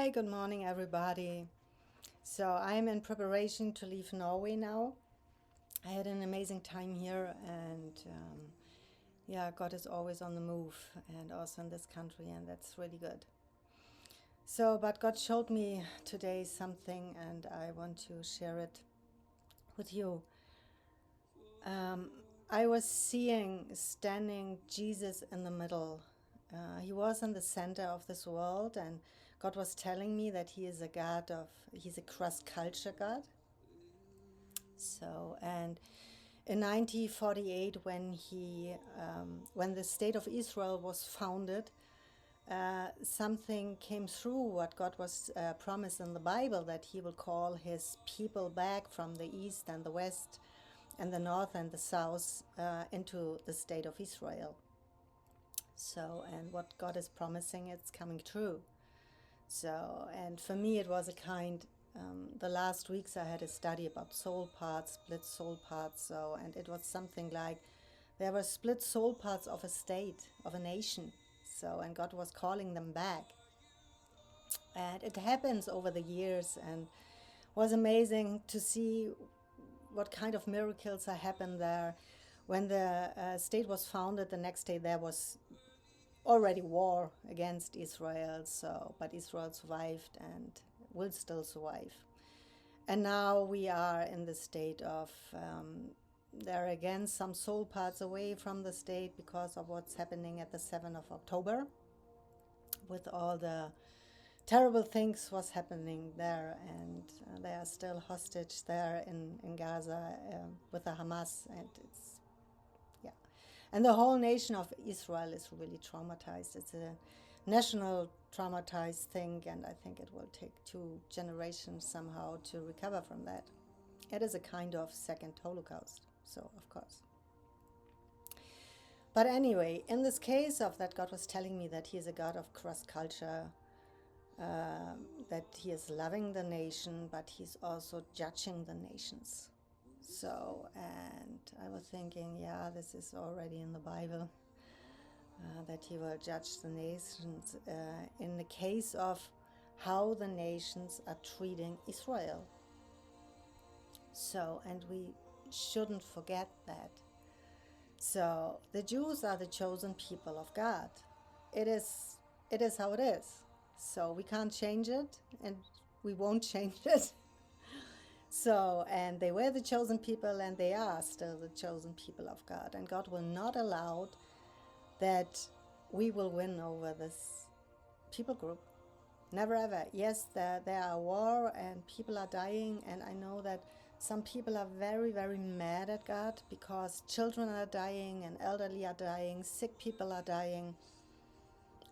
Hi, good morning, everybody. So I'm in preparation to leave Norway now. I had an amazing time here, and yeah, God is always on the move, and also in this country, and that's really good. So, but God showed me today something, and I want to share it with you. Um, I was seeing standing Jesus in the middle. He was in the center of this world, and God was telling me that He is a God of, He's a cross culture God. So, and in 1948, when the state of Israel was founded, something came through what God was promised in the Bible, that He will call His people back from the east and the west and the north and the south into the state of Israel. So, and what God is promising, it's coming true. So, and for me, it was a the last weeks I had a study about soul parts, split soul parts. So, and it was something like there were split soul parts of a state, of a nation. So, and God was calling them back. And it happens over the years, and was amazing to see what kind of miracles happened there. When the state was founded, the next day there was already war against Israel. So, but Israel survived and will still survive. And now we are in the state of there are again some soul parts away from the state because of what's happening at the 7th of October, with all the terrible things was happening there, and they are still hostage there in Gaza with the Hamas, and it's, yeah. And the whole nation of Israel is really traumatized. It's a national traumatized thing, and I think it will take 2 generations somehow to recover from that. It is a kind of second Holocaust, so of course. But anyway, in this case of that, God was telling me that He is a God of cross culture, that He is loving the nation, but He's also judging the nations. So, and I was thinking, yeah, this is already in the Bible, that He will judge the nations in the case of how the nations are treating Israel. So, and we shouldn't forget that. So, the Jews are the chosen people of God. It is, it is how it is. So we can't change it, and we won't change it. So, and they were the chosen people, and they are still the chosen people of God. And God will not allow that we will win over this people group. Never ever. Yes, there are war and people are dying, and I know that some people are very, very mad at God because children are dying and elderly are dying, sick people are dying.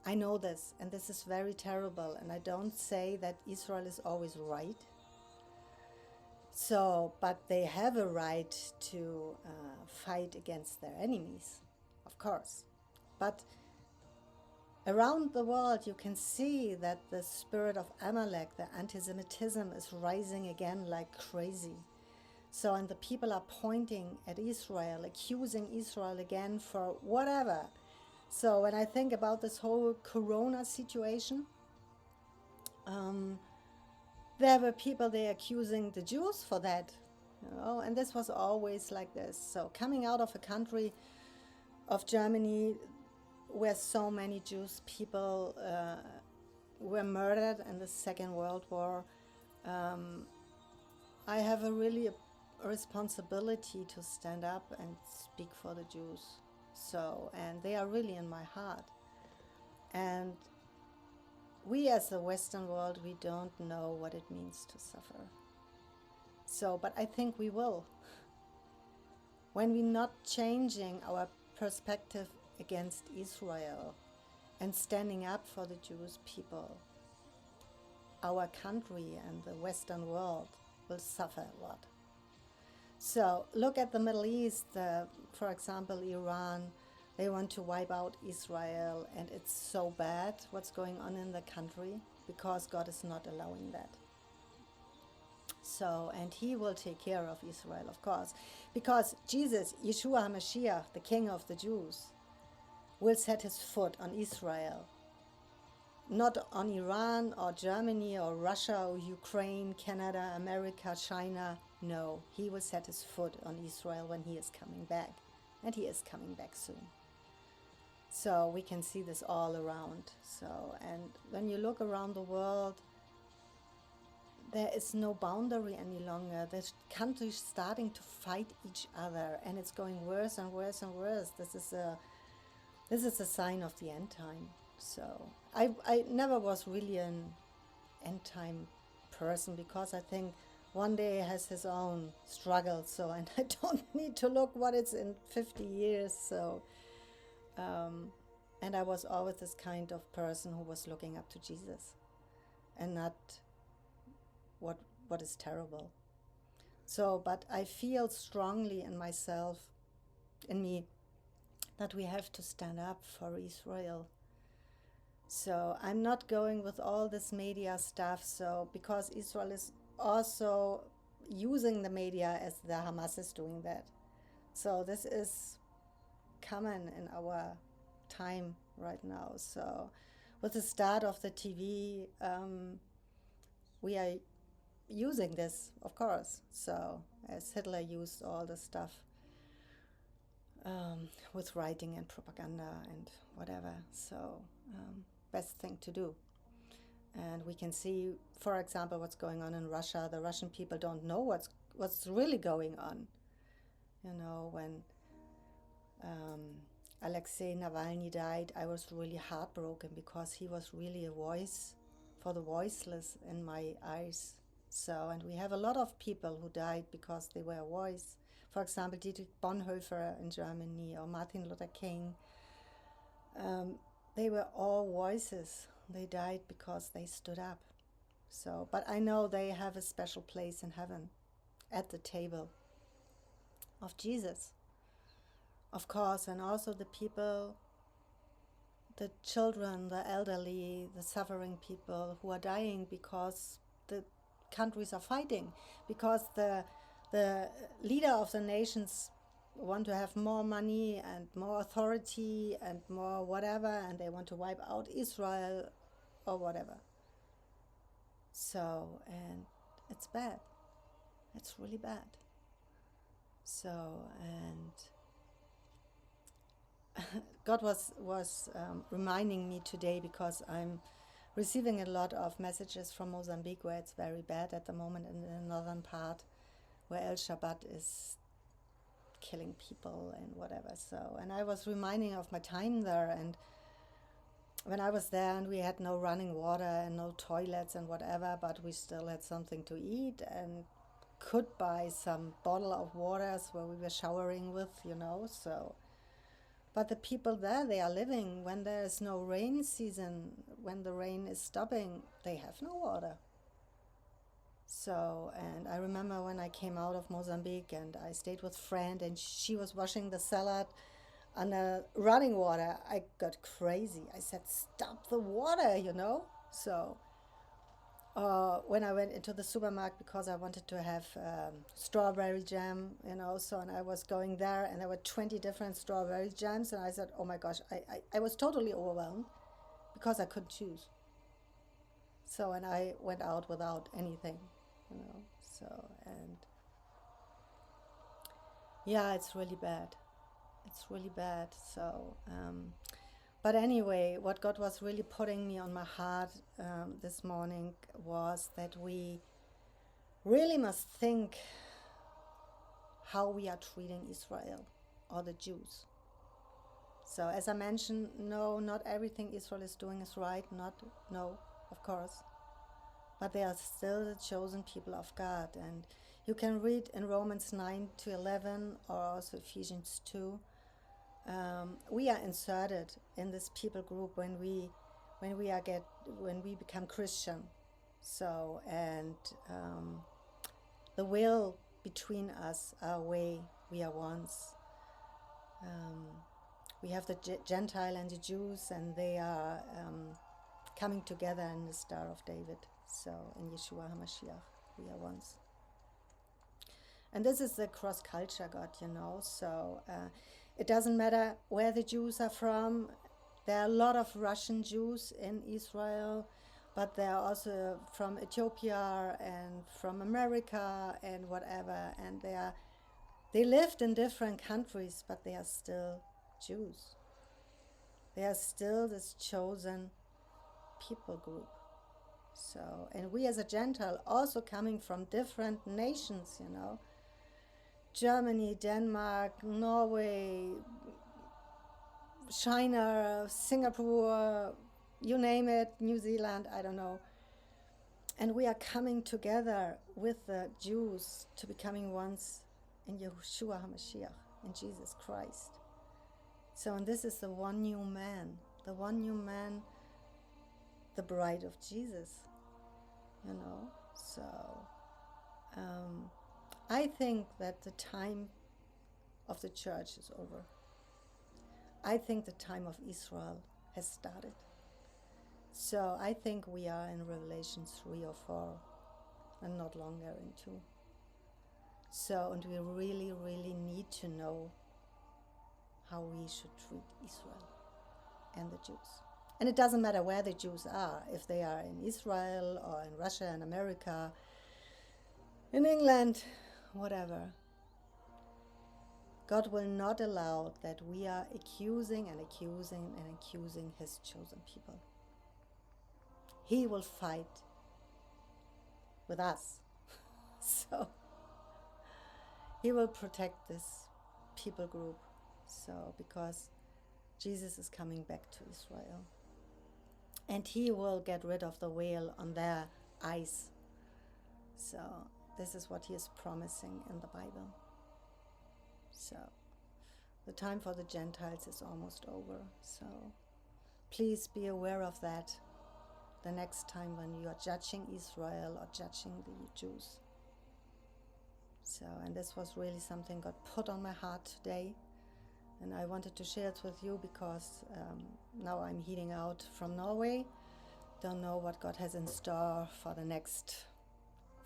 I know this, and this is very terrible, and I don't say that Israel is always right. So, but they have a right to fight against their enemies, of course. But around the world, you can see that the spirit of Amalek, the anti-Semitism, is rising again like crazy. So, and the people are pointing at Israel, accusing Israel again for whatever. So, when I think about this whole Corona situation, there were people there accusing the Jews for that, and this was always like this. So, coming out of a country of Germany where so many Jewish people were murdered in the Second World War, I have a really a responsibility to stand up and speak for the Jews. So, and they are really in my heart. And we as the Western world, we don't know what it means to suffer. So, but I think we will. When we're not changing our perspective against Israel and standing up for the Jewish people, our country and the Western world will suffer a lot. So look at the Middle East, for example, Iran. They want to wipe out Israel, and it's so bad what's going on in the country because God is not allowing that. So, and He will take care of Israel, of course, because Jesus, Yeshua HaMashiach, the King of the Jews, will set His foot on Israel. not on Iran or Germany or Russia or Ukraine, Canada, America, China. No, he will set his foot on Israel when he is coming back. And he is coming back soon. So we can see this all around. So, and when you look around the world, there is no boundary any longer. There's countries starting to fight each other, and it's going worse and worse and worse. This is a sign of the end time. So I never was really an end time person, because I think one day has his own struggles. So, and I don't need to look what it's in 50 years. So, and I was always this kind of person who was looking up to Jesus and not what is terrible. So, but I feel strongly in myself, in me, that we have to stand up for Israel. So I'm not going with all this media stuff. So, because Israel is also using the media as the Hamas is doing that. So this is common in our time right now. So with the start of the TV, we are using this, of course. So as Hitler used all the stuff with writing and propaganda and whatever. So best thing to do. And we can see, for example, what's going on in Russia. The Russian people don't know what's really going on. You know, when Alexei Navalny died, I was really heartbroken, because he was really a voice for the voiceless in my eyes. So, and we have a lot of people who died because they were a voice. For example, Dietrich Bonhoeffer in Germany, or Martin Luther King. They were all voices. They died because they stood up. So, but I know they have a special place in heaven, at the table of Jesus, of course. And also the people, the children, the elderly, the suffering people who are dying because the countries are fighting, because the leader of the nations want to have more money and more authority and more whatever, and they want to wipe out Israel or whatever. So, and it's bad. It's really bad. So, and God was reminding me today, because I'm receiving a lot of messages from Mozambique, where it's very bad at the moment, in the northern part, where El Shabat is killing people and whatever. So, and I was reminding of my time there, and when I was there, and we had no running water and no toilets and whatever, but we still had something to eat and could buy some bottle of waters where we were showering with, you know. So, but the people there, they are living when there is no rain season, when the rain is stopping, they have no water. So, and I remember when I came out of Mozambique and I stayed with a friend, and she was washing the salad under running water, I got crazy. I said, stop the water, you know? So, when I went into the supermarket, because I wanted to have strawberry jam, you know, so, and I was going there, and there were 20 different strawberry jams, and I said, oh my gosh, I was totally overwhelmed, because I couldn't choose. So, and I went out without anything, you know. So, and yeah, it's really bad. It's really bad. So, but anyway, what God was really putting me on my heart this morning was that we really must think how we are treating Israel or the Jews. So, as I mentioned, no, not everything Israel is doing is right. No, of course. But they are still the chosen people of God. And you can read in Romans 9-11, or also Ephesians 2. We are inserted in this people group when we become Christian. So, and the will between us are way we are once. We have the Gentile and the Jews, and they are coming together in the Star of David. So, in Yeshua HaMashiach, we are once. And this is the cross-culture God, you know. So, it doesn't matter where the Jews are from. There are a lot of Russian Jews in Israel, but there are also from Ethiopia and from America and whatever, and they lived in different countries, but they are still Jews. They are still this chosen people group. So, and we as a Gentile also coming from different nations, you know, Germany, Denmark, Norway, China, Singapore, you name it, New Zealand, I don't know. And we are coming together with the Jews to becoming once in Yeshua HaMashiach, in Jesus Christ. So, and this is the one new man, the bride of Jesus, you know. So, I think that the time of the church is over. I think the time of Israel has started. So I think we are in Revelation 3 or 4 and not longer in 2. So, and we really, really need to know how we should treat Israel and the Jews. And it doesn't matter where the Jews are, if they are in Israel or in Russia and America, in England, whatever. God will not allow that we are accusing his chosen people. He will fight with us. So he will protect this people group. So because Jesus is coming back to Israel. And he will get rid of the veil on their eyes. So this is what he is promising in the Bible. So the time for the Gentiles is almost over. So please be aware of that the next time when you are judging Israel or judging the Jews. So, and this was really something God put on my heart today. And I wanted to share it with you because now I'm heading out from Norway. Don't know what God has in store for the next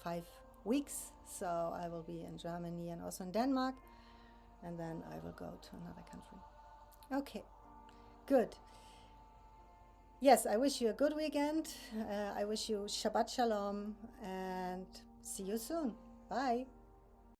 5 weeks. So I will be in Germany and also in Denmark. And then I will go to another country. Okay, good. Yes, I wish you a good weekend. I wish you Shabbat Shalom and see you soon. Bye.